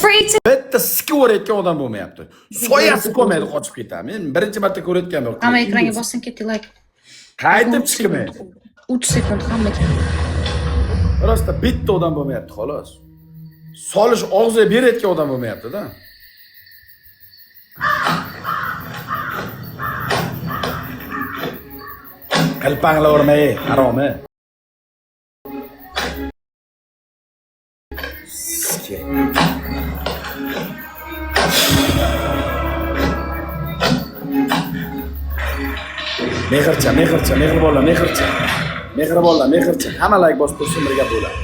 Free to Bitta sikib o'rayotgan odam bo'lmayapti. Soyasi qolmaydi, qochib ketadi. Men birinchi marta ko'rayotganim yo'q. hamma ekranga bossang ketdi like. Qaytib chiqmaydi. 3 sekund hamma. Rosta bitta odam bo'lmayapti, xolos. Solish og'ziga berayotgan odam bo'lmayapti-da. Qalpanglar urmay, haromi. Mehrcha, mehribonlar, mehrcha. Mehribonlar, mehrcha. Hamma like bosib tursin, birga bo'ladi.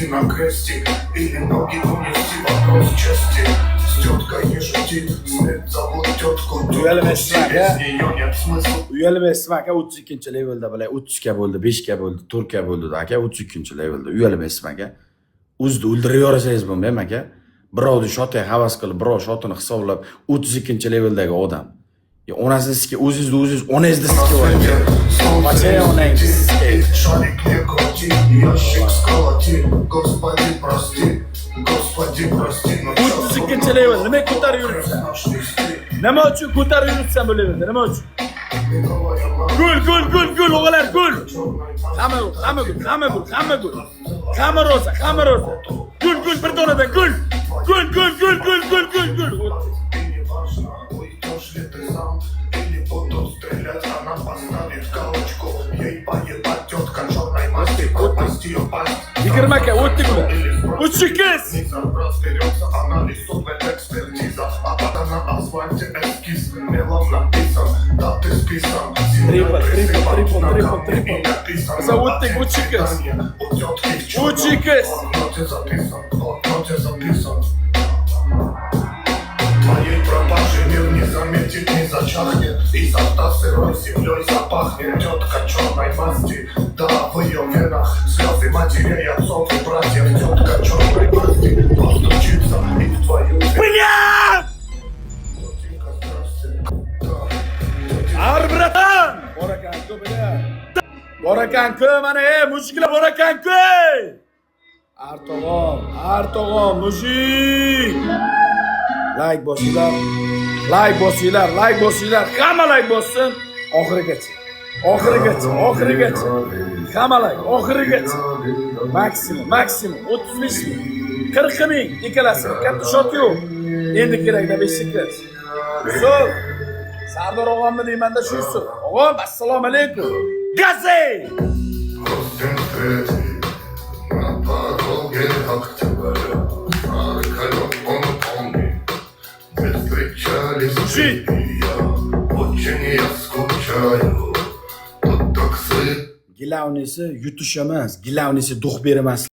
На кресте или ноги унести вопрос чести. С теткой не шути, смерть зовут тетку. Uyalmaysiz aka, 32 levelda bular 30 ga bo'ldi, 5 ga bo'ldi, 4 ga bo'ldi aka, 32 levelda. Uyalmaysiz aka. O'zni o'ldirib yorasangiz bo'lmaymi aka? Birovni shotga havas qilib, birov shotini hisoblab 32 leveldagi odam. Onasizga o'zingiz onangizni sikib oling. Macha onangizni. Шарик не крути, ящик сколоти. Господи, прости, Господи, прости. 32 level nima ko'tarib yuribsan? Nima uchun ko'tarib yuribsan bu levelda? Nima uchun? Gul o'g'lar, gul. Hamma gul. Hamma rosa. Gul bir donadan gul. Gul. Или будут стрелять, она поставит галочку. Ей поебать тетка черной масти, пропасть ее пасть. Yigirma aka, o'tdi bular. 32. Разберется, она рисует экспертиза. А пока на асфальте эскиз мелом написан. Да ты списан. Трипл. Написан. Зовут-ты Гучикас. У тетки в черном. Гучикас. Блокноте записан. Твоей пропажи мир не заметит, не зачахнет. Изо рта сырой землей запахнет. Тетка черной масти, да, в ее венах слезы матерей, отцов и братьев. Тетка черной масти постучится и в твою Блядь! Тетенька, здрасте. Arbratan! Borakanku bilan. Borakanku mana mujiklar borakanku. Artog'om, mujik. Like bosinglar. Hamma like bossin. Oxirigacha. Hamma like oxirigacha. Maksimum 35 ming. 40 ming ikkalasi. Katta shot yo'q. Endi kerakda 5 sekund. So'z. Sardor og'amni deyman-da shu so'z. Og'am, assalomu alaykum. Gazi! На пороге октября, он помнит, мы встречались Жить! и я, очень я скучаю, тут так сыт. Gilavnisi yutish emas, gilavnisi duh bermas.